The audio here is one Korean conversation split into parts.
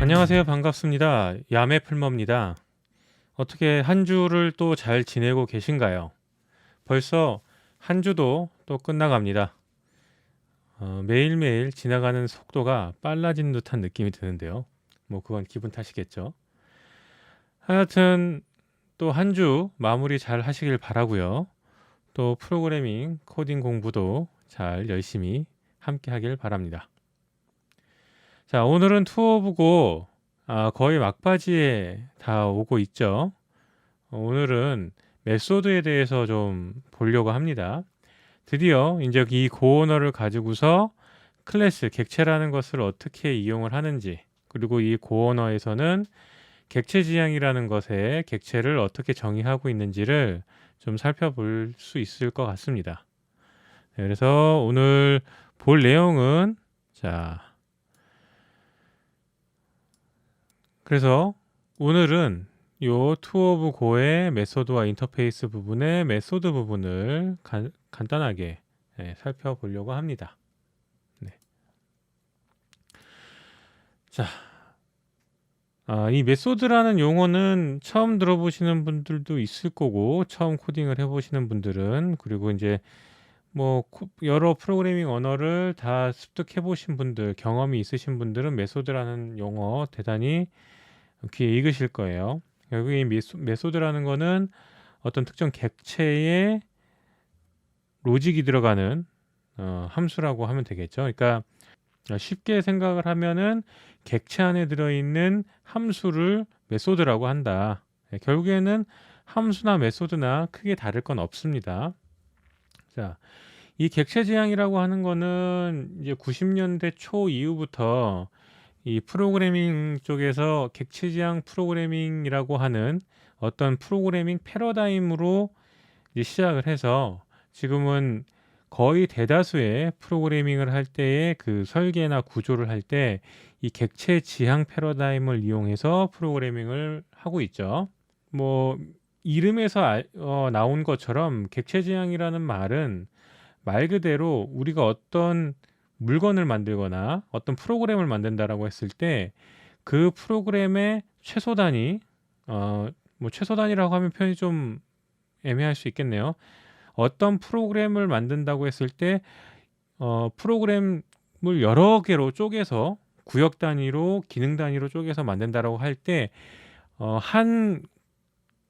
안녕하세요. 반갑습니다. 야매 풀머입니다. 어떻게 한 주를 또 잘 지내고 계신가요? 벌써 한 주도 또 끝나갑니다. 매일매일 지나가는 속도가 빨라진 듯한 느낌이 드는데요. 뭐 그건 기분 탓이겠죠. 하여튼 또 한 주 마무리 잘 하시길 바라고요. 또 프로그래밍, 코딩 공부도 잘 열심히 함께 하길 바랍니다. 자, 오늘은 투어 오브 고 거의 막바지에 다 오고 있죠. 오늘은 메소드에 대해서 좀 보려고 합니다. 드디어 이제 이 고 언어를 가지고서 클래스, 객체라는 것을 어떻게 이용을 하는지, 그리고 이 고 언어에서는 객체 지향이라는 것에 객체를 어떻게 정의하고 있는지를 좀 살펴볼 수 있을 것 같습니다. 네, 그래서 오늘 볼 내용은 그래서 오늘은 요 투어 오브 고의 메소드와 인터페이스 부분의 메소드 부분을 간단하게 살펴보려고 합니다. 네. 자, 이 메소드라는 용어는 처음 들어보시는 분들도 있을 거고, 처음 코딩을 해보시는 분들은, 그리고 이제 뭐 여러 프로그래밍 언어를 다 습득해 보신 분들, 경험이 있으신 분들은 메소드라는 용어 대단히 귀에 익으실 거예요. 결국에 이 메소드라는 거는 어떤 특정 객체의 로직이 들어가는 함수라고 하면 되겠죠. 그러니까 쉽게 생각을 하면은 객체 안에 들어있는 함수를 메소드라고 한다. 결국에는 함수나 메소드나 크게 다를 건 없습니다. 자, 이 객체 지향이라고 하는 거는 이제 90년대 초 이후부터 이 프로그래밍 쪽에서 객체 지향 프로그래밍이라고 하는 어떤 프로그래밍 패러다임으로 이제 시작을 해서 지금은 거의 대다수의 프로그래밍을 할 때의 그 설계나 구조를 할 때 이 객체 지향 패러다임을 이용해서 프로그래밍을 하고 있죠. 뭐 이름에서 나온 것처럼 객체 지향이라는 말은 말 그대로 우리가 어떤 물건을 만들거나 어떤 프로그램을 만든다라고 했을 때 그 프로그램의 최소 단위, 뭐 최소 단위라고 하면 표현이 좀 애매할 수 있겠네요. 어떤 프로그램을 만든다고 했을 때 프로그램을 여러 개로 쪼개서 구역 단위로 기능 단위로 쪼개서 만든다라고 할 때 한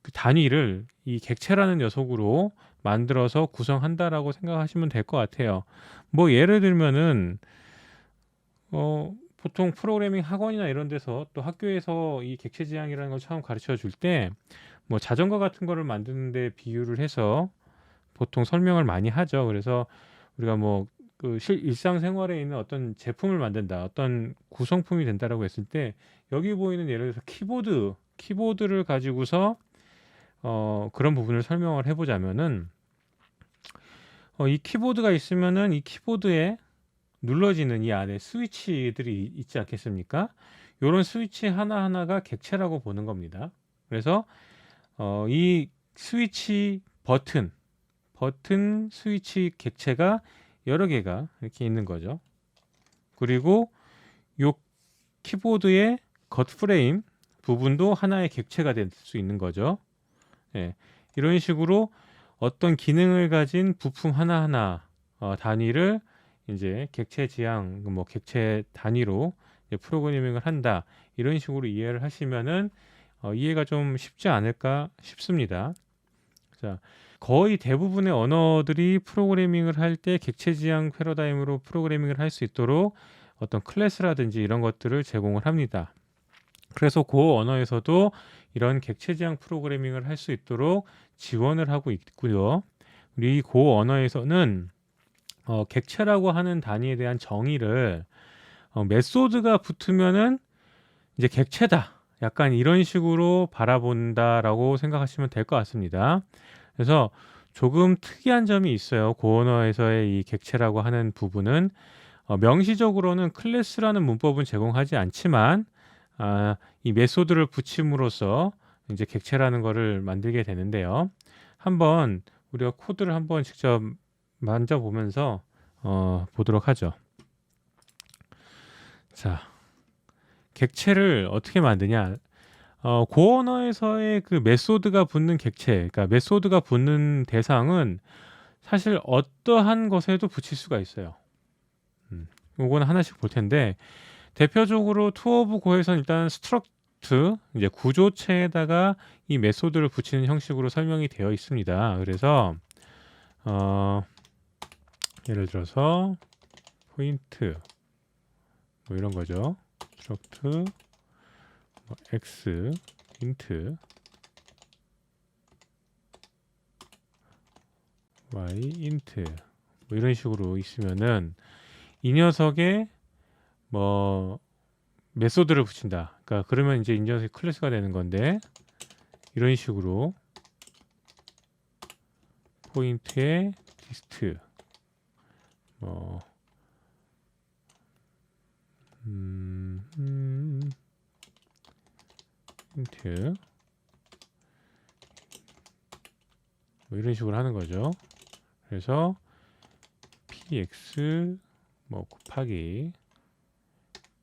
그 단위를 이 객체라는 녀석으로 만들어서 구성한다라고 생각하시면 될 것 같아요. 뭐 예를 들면은 보통 프로그래밍 학원이나 이런 데서 또 학교에서 이 객체 지향이라는 걸 처음 가르쳐 줄 때 뭐 자전거 같은 거를 만드는데 비유를 해서 보통 설명을 많이 하죠. 그래서 우리가 뭐 그 일상생활에 있는 어떤 제품을 만든다, 어떤 구성품이 된다라고 했을 때 여기 보이는 예를 들어서 키보드를 가지고서 그런 부분을 설명을 해보자면은 이 키보드가 있으면은 이 키보드에 눌러지는 이 안에 스위치들이 있지 않겠습니까? 이런 스위치 하나하나가 객체라고 보는 겁니다. 그래서 이 스위치 버튼 스위치 객체가 여러 개가 이렇게 있는 거죠. 그리고 이 키보드의 겉 프레임 부분도 하나의 객체가 될 수 있는 거죠. 예, 이런 식으로 어떤 기능을 가진 부품 하나하나 단위를 이제 객체 지향, 뭐 객체 단위로 이제 프로그래밍을 한다. 이런 식으로 이해를 하시면은 이해가 좀 쉽지 않을까 싶습니다. 자, 거의 대부분의 언어들이 프로그래밍을 할 때 객체 지향 패러다임으로 프로그래밍을 할 수 있도록 어떤 클래스라든지 이런 것들을 제공을 합니다. 그래서 그 언어에서도 이런 객체 지향 프로그래밍을 할 수 있도록 지원을 하고 있고요. 우리 고 언어에서는 객체라고 하는 단위에 대한 정의를 메소드가 붙으면은 이제 객체다. 약간 이런 식으로 바라본다라고 생각하시면 될 것 같습니다. 그래서 조금 특이한 점이 있어요. 고 언어에서의 이 객체라고 하는 부분은 명시적으로는 클래스라는 문법은 제공하지 않지만 이 메소드를 붙임으로써 이제 객체라는 거를 만들게 되는데요. 한번 우리가 코드를 한번 직접 만져보면서 보도록 하죠. 자, 객체를 어떻게 만드냐? 고 언어에서의 그 메소드가 붙는 객체, 그러니까 메소드가 붙는 대상은 사실 어떠한 것에도 붙일 수가 있어요. 요거는 하나씩 볼 텐데, 대표적으로 투 오브 고에서는 일단 스트럭트, 이제 구조체에다가 이 메소드를 붙이는 형식으로 설명이 되어 있습니다. 그래서 예를 들어서 포인트 뭐 이런 거죠. 스트럭트 뭐 x 인트 y 인트 뭐 이런 식으로 있으면은 이 녀석에 뭐 메소드를 붙인다. 그러니까 그러면 이제 이 녀석이 클래스가 되는 건데, 이런 식으로 포인트에 디스트 뭐 인트 뭐 이런 식으로 하는 거죠. 그래서 px 뭐 곱하기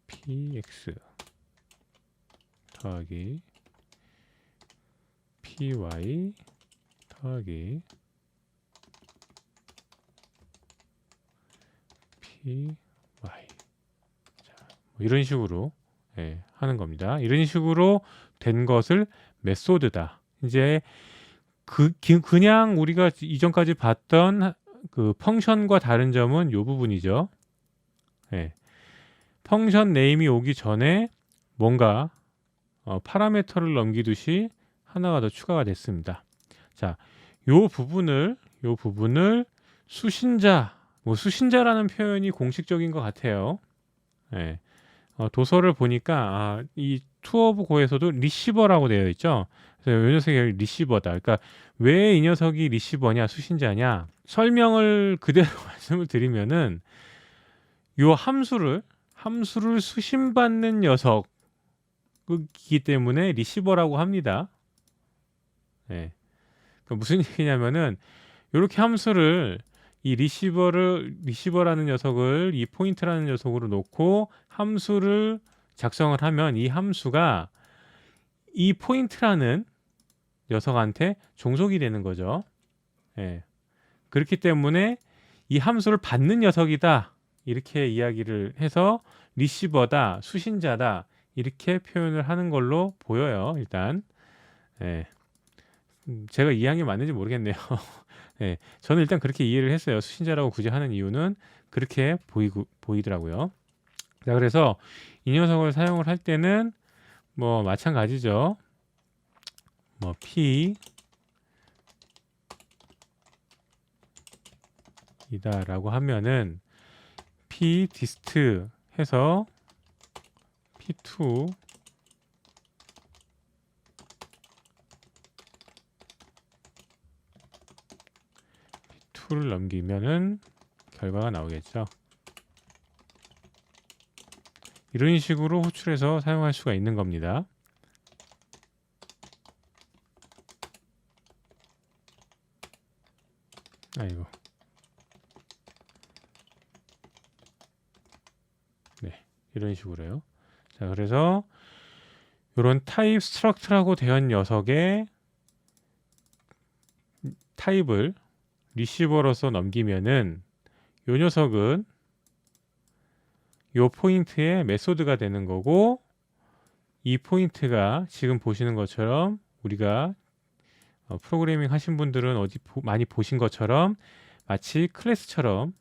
px 더하기 py 더하기 py 자, 뭐 이런 식으로 하는 겁니다. 이런 식으로 된 것을 메소드다. 이제 그냥 우리가 이전까지 봤던 그 펑션과 다른 점은 이 부분이죠. 펑션 네임이 오기 전에 뭔가 파라미터를 넘기듯이 하나가 더 추가가 됐습니다. 자, 요 부분을 수신자, 뭐 수신자라는 표현이 공식적인 것 같아요. 도서를 보니까 이 투 오브 고에서도 리시버라고 되어 있죠. 그래서 이 녀석이 리시버다. 그러니까 왜 이 녀석이 리시버냐, 수신자냐? 설명을 그대로 말씀을 드리면은 요 함수를 수신받는 녀석이기 때문에 리시버라고 합니다. 그러니까 무슨 얘기냐면은 이렇게 함수를 이 리시버라는 녀석을 이 포인트라는 녀석으로 놓고 함수를 작성을 하면 이 함수가 이 포인트라는 녀석한테 종속이 되는 거죠. 그렇기 때문에 이 함수를 받는 녀석이다, 이렇게 이야기를 해서 리시버다, 수신자다, 이렇게 표현을 하는 걸로 보여요. 일단 제가 이해한 게 맞는지 모르겠네요. 저는 일단 그렇게 이해를 했어요. 수신자라고 굳이 하는 이유는 그렇게 보이더라고요. 자, 그래서 이 녀석을 사용을 할 때는 뭐 마찬가지죠. 뭐 p 이다라고 하면은 p dist 해서 p2 를 넘기면은 결과가 나오겠죠. 이런 식으로 호출해서 사용할 수가 있는 겁니다. 아이고. 이런 식으로요. 자, 그래서 이런 타입 스트럭트라고 되어 녀석의 타입을 리시버로서 넘기면은 요 녀석은 요 포인트의 메소드가 되는 거고, 이 포인트가 지금 보시는 것처럼 우리가 프로그래밍 하신 분들은 어디 많이 보신 것처럼 마치 클래스처럼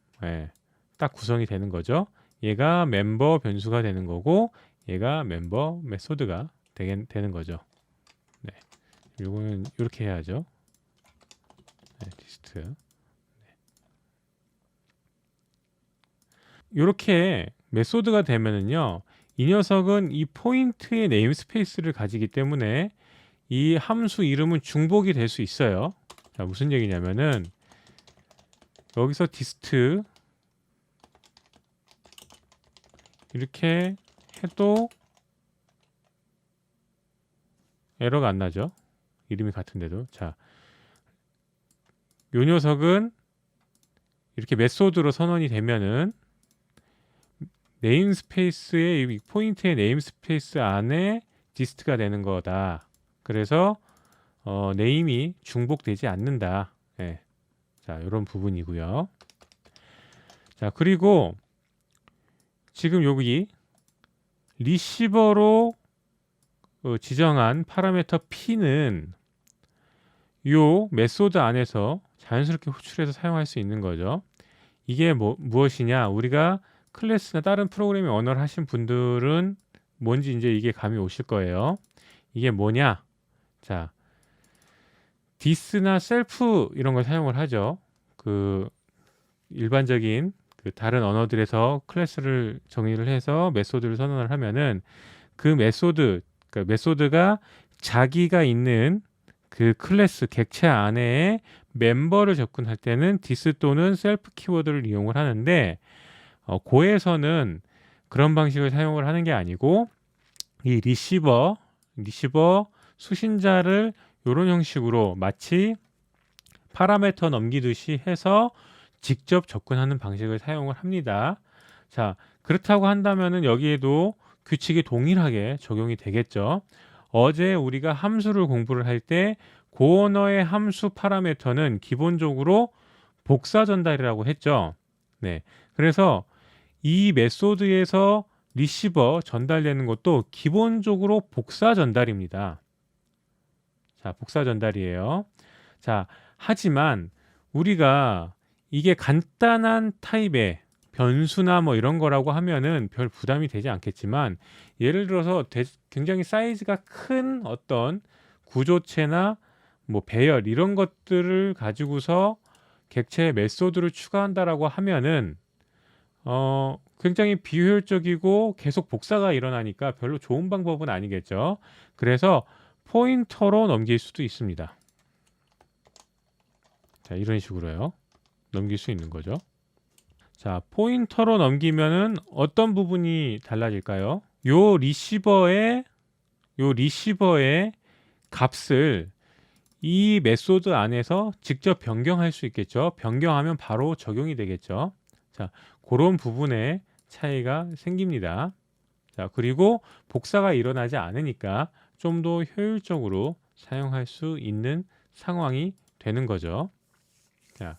딱 구성이 되는 거죠. 얘가 멤버 변수가 되는 거고, 얘가 멤버 메소드가 되는 거죠. 요거는 이렇게 해야죠. 디스트. 이렇게 메소드가 되면은요, 이 녀석은 이 포인트의 네임스페이스를 가지기 때문에 이 함수 이름은 중복이 될 수 있어요. 자, 무슨 얘기냐면은 여기서 디스트 이렇게 해도 에러가 안 나죠. 이름이 같은데도. 자, 요 녀석은 이렇게 메소드로 선언이 되면은 네임스페이스의 이 포인트의 네임스페이스 안에 디스트가 되는 거다. 그래서 네임이 중복되지 않는다. 예. 자, 이런 부분이고요. 자, 그리고 지금 여기 리시버로 지정한 파라미터 P는 요 메소드 안에서 자연스럽게 호출해서 사용할 수 있는 거죠. 이게 무엇이냐? 우리가 클래스나 다른 프로그래밍 언어를 하신 분들은 뭔지 이제 이게 감이 오실 거예요. 이게 뭐냐? 자, 디스나 셀프 이런 걸 사용을 하죠. 그 일반적인 그 다른 언어들에서 클래스를 정의를 해서 메소드를 선언을 하면은 그 메소드, 그러니까 메소드가 자기가 있는 그 클래스 객체 안에 멤버를 접근할 때는 디스 또는 셀프 키워드를 이용을 하는데 고에서는 그런 방식을 사용을 하는 게 아니고 이 리시버 수신자를 이런 형식으로 마치 파라미터 넘기듯이 해서 직접 접근하는 방식을 사용을 합니다. 자, 그렇다고 한다면은 여기에도 규칙이 동일하게 적용이 되겠죠. 어제 우리가 함수를 공부를 할 때 고언어의 함수 파라미터는 기본적으로 복사 전달이라고 했죠. 네. 그래서 이 메소드에서 리시버 전달되는 것도 기본적으로 복사 전달입니다. 자, 복사 전달이에요. 자, 하지만 우리가 이게 간단한 타입의 변수나 뭐 이런 거라고 하면은 별 부담이 되지 않겠지만 예를 들어서 굉장히 사이즈가 큰 어떤 구조체나 뭐 배열 이런 것들을 가지고서 객체의 메소드를 추가한다라고 하면은 굉장히 비효율적이고 계속 복사가 일어나니까 별로 좋은 방법은 아니겠죠. 그래서 포인터로 넘길 수도 있습니다. 자, 이런 식으로요. 넘길 수 있는 거죠. 자, 포인터로 넘기면은 어떤 부분이 달라질까요? 요 리시버의 값을 이 메소드 안에서 직접 변경할 수 있겠죠. 변경하면 바로 적용이 되겠죠. 자, 그런 부분에 차이가 생깁니다. 자, 그리고 복사가 일어나지 않으니까 좀 더 효율적으로 사용할 수 있는 상황이 되는 거죠. 자,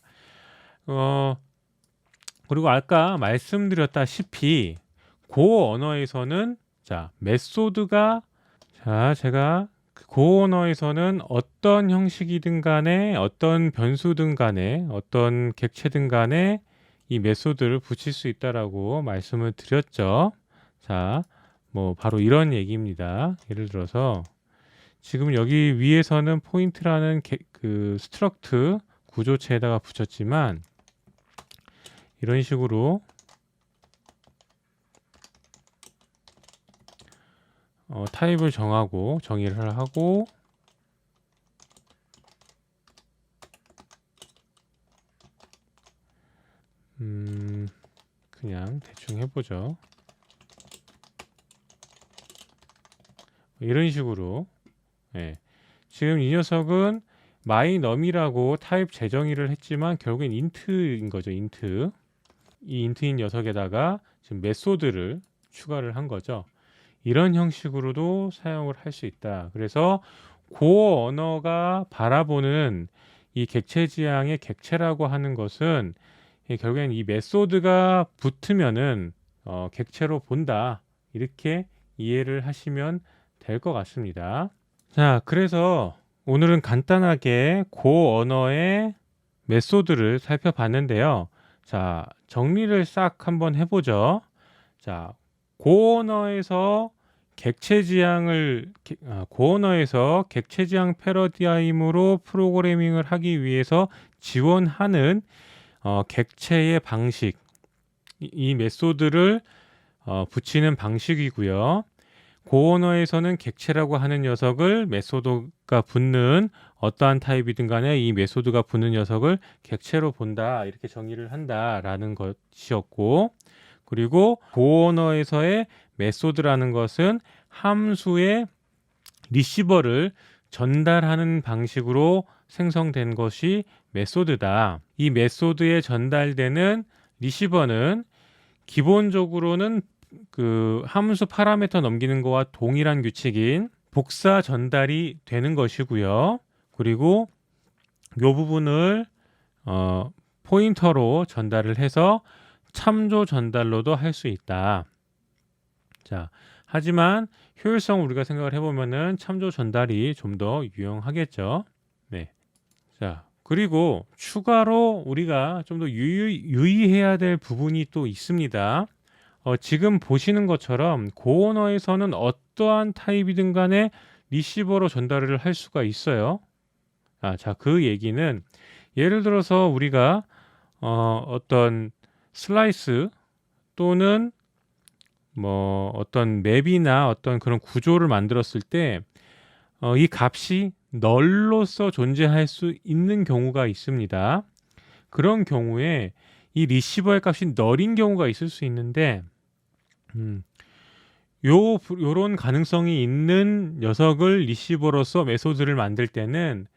그리고 아까 말씀드렸다시피 고 언어에서는 메소드가 제가 고 언어에서는 어떤 형식이든 간에 어떤 변수든 간에 어떤 객체든 간에 이 메소드를 붙일 수 있다라고 말씀을 드렸죠. 자, 뭐 바로 이런 얘기입니다. 예를 들어서 지금 여기 위에서는 포인트라는 그 스트럭트 구조체에다가 붙였지만 이런 식으로 타입을 정의를 하고 그냥 대충 해보죠. 이런 식으로 지금 이 녀석은 myNum이라고 타입 재정의를 했지만 결국엔 int인 거죠. 이 int인 녀석에다가 지금 메소드를 추가를 한 거죠. 이런 형식으로도 사용을 할 수 있다. 그래서 고 언어가 바라보는 이 객체 지향의 객체라고 하는 것은 결국엔 이 메소드가 붙으면은 객체로 본다. 이렇게 이해를 하시면 될 것 같습니다. 자, 그래서 오늘은 간단하게 고 언어의 메소드를 살펴봤는데요. 자, 정리를 싹 한번 해보죠. 자, 고 언어에서 객체 지향을 고 언어에서 객체 지향 패러다임으로 프로그래밍을 하기 위해서 지원하는 객체의 방식, 이 메소드를 붙이는 방식이고요. 고 언어에서는 객체라고 하는 녀석을 메소드가 붙는 어떠한 타입이든 간에 이 메소드가 붙는 녀석을 객체로 본다. 이렇게 정의를 한다라는 것이었고, 그리고 고 언어에서의 메소드라는 것은 함수의 리시버를 전달하는 방식으로 생성된 것이 메소드다. 이 메소드에 전달되는 리시버는 기본적으로는 그 함수 파라미터 넘기는 거와 동일한 규칙인 복사 전달이 되는 것이고요. 그리고 이 부분을 포인터로 전달을 해서 참조 전달로도 할 수 있다. 자, 하지만 효율성 우리가 생각을 해보면은 참조 전달이 좀 더 유용하겠죠. 네. 자, 그리고 추가로 우리가 좀 더 유의해야 될 부분이 또 있습니다. 지금 보시는 것처럼 고언어에서는 어떠한 타입이든 간에 리시버로 전달을 할 수가 있어요. 자, 그 얘기는 예를 들어서 우리가 어떤 슬라이스 또는 뭐 어떤 맵이나 어떤 그런 구조를 만들었을 때 이 값이 널로서 존재할 수 있는 경우가 있습니다. 그런 경우에 이 리시버의 값이 널인 경우가 있을 수 있는데 요런 가능성이 있는 녀석을 리시버로서 메소드를 만들 때는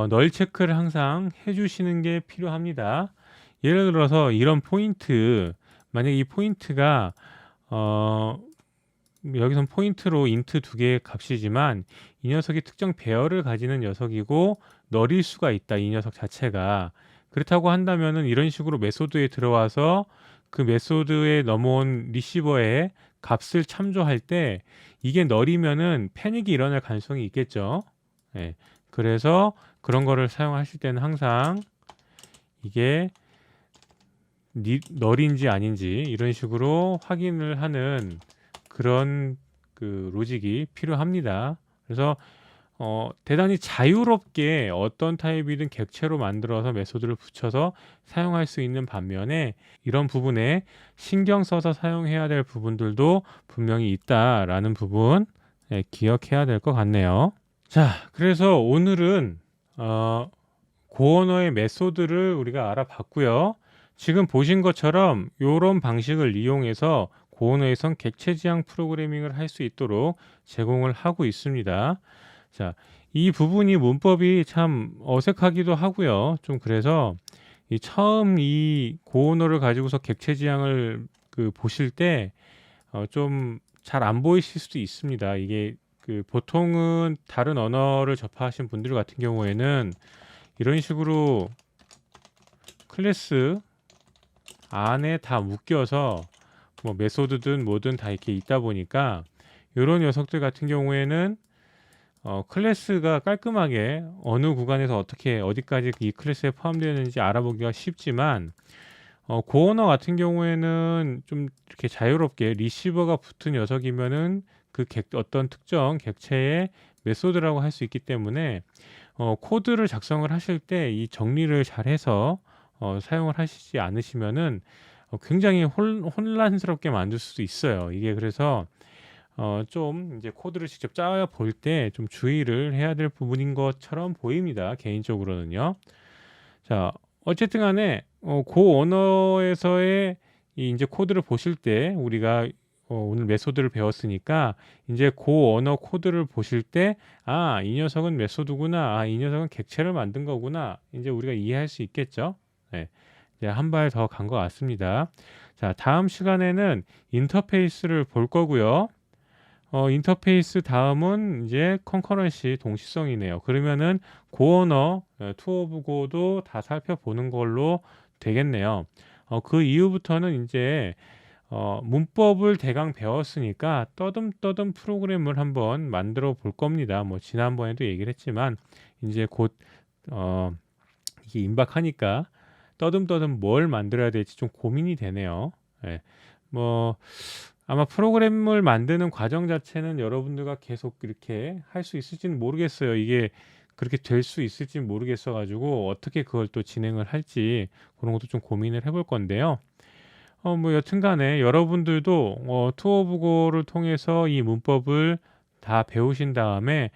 널 체크를 항상 해주시는 게 필요합니다. 예를 들어서 이런 포인트, 만약 이 포인트가 여기선 포인트로 인트 두 개의 값이지만 이 녀석이 특정 배열을 가지는 녀석이고 널일 수가 있다. 이 녀석 자체가. 그렇다고 한다면은 이런 식으로 메소드에 들어와서 그 메소드에 넘어온 리시버의 값을 참조할 때 이게 널이면은 패닉이 일어날 가능성이 있겠죠. 네. 그래서 그런 거를 사용하실 때는 항상 이게 널인지 아닌지 이런 식으로 확인을 하는 그런 그 로직이 필요합니다. 그래서 대단히 자유롭게 어떤 타입이든 객체로 만들어서 메소드를 붙여서 사용할 수 있는 반면에 이런 부분에 신경 써서 사용해야 될 부분들도 분명히 있다라는 부분 기억해야 될 것 같네요. 자, 그래서 오늘은 고언어의 메소드를 우리가 알아봤고요. 지금 보신 것처럼 이런 방식을 이용해서 고언어에선 객체 지향 프로그래밍을 할 수 있도록 제공을 하고 있습니다. 자, 이 부분이 문법이 참 어색하기도 하고요. 좀 그래서 처음 이 고언어를 가지고서 객체 지향을 보실 때 좀 잘 안 보이실 수도 있습니다. 이게 보통은 다른 언어를 접하신 분들 같은 경우에는 이런 식으로 클래스 안에 다 묶여서 뭐 메소드든 뭐든 다 이렇게 있다 보니까 이런 녀석들 같은 경우에는 클래스가 깔끔하게 어느 구간에서 어떻게 어디까지 이 클래스에 포함되어 있는지 알아보기가 쉽지만 고언어 같은 경우에는 좀 이렇게 자유롭게 리시버가 붙은 녀석이면은 어떤 특정 객체의 메소드라고 할 수 있기 때문에 코드를 작성을 하실 때 이 정리를 잘 해서 사용을 하시지 않으시면은 굉장히 혼란스럽게 만들 수도 있어요. 이게 그래서 좀 이제 코드를 직접 짜 볼 때 좀 주의를 해야 될 부분인 것처럼 보입니다. 개인적으로는요. 자, 어쨌든 간에 고 언어에서의 이제 코드를 보실 때 우리가 오늘 메소드를 배웠으니까 이제 고 언어 코드를 보실 때 이 녀석은 메소드구나. 이 녀석은 객체를 만든 거구나. 이제 우리가 이해할 수 있겠죠. 네. 이제 한 발 더 간 것 같습니다. 자, 다음 시간에는 인터페이스를 볼 거고요. 인터페이스 다음은 이제 컨커런시 동시성이네요. 그러면은 고언어, 투 오브 고도 다 살펴보는 걸로 되겠네요. 그 이후부터는 이제 문법을 대강 배웠으니까 떠듬떠듬 프로그램을 한번 만들어 볼 겁니다. 뭐 지난번에도 얘기를 했지만 이제 곧 이게 임박하니까 떠듬떠듬 뭘 만들어야 될지 좀 고민이 되네요. 네. 뭐 아마 프로그램을 만드는 과정 자체는 여러분들과 계속 이렇게 할 수 있을지는 모르겠어요. 이게 그렇게 될 수 있을지 모르겠어 가지고 어떻게 그걸 또 진행을 할지 그런 것도 좀 고민을 해볼 건데요. 뭐 여튼간에 여러분들도 투 오브 고를 통해서 이 문법을 다 배우신 다음에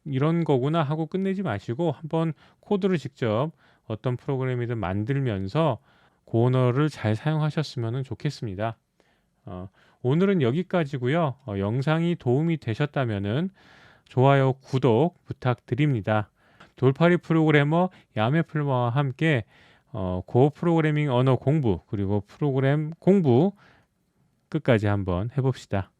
이런 거구나 하고 끝내지 마시고 한번 코드를 직접 어떤 프로그램이든 만들면서 고언어를 잘 사용하셨으면 좋겠습니다. 오늘은 여기까지고요. 영상이 도움이 되셨다면은 좋아요, 구독 부탁드립니다. 돌팔이 프로그래머 야매플머와 함께 고 프로그래밍 언어 공부 그리고 프로그램 공부 끝까지 한번 해 봅시다.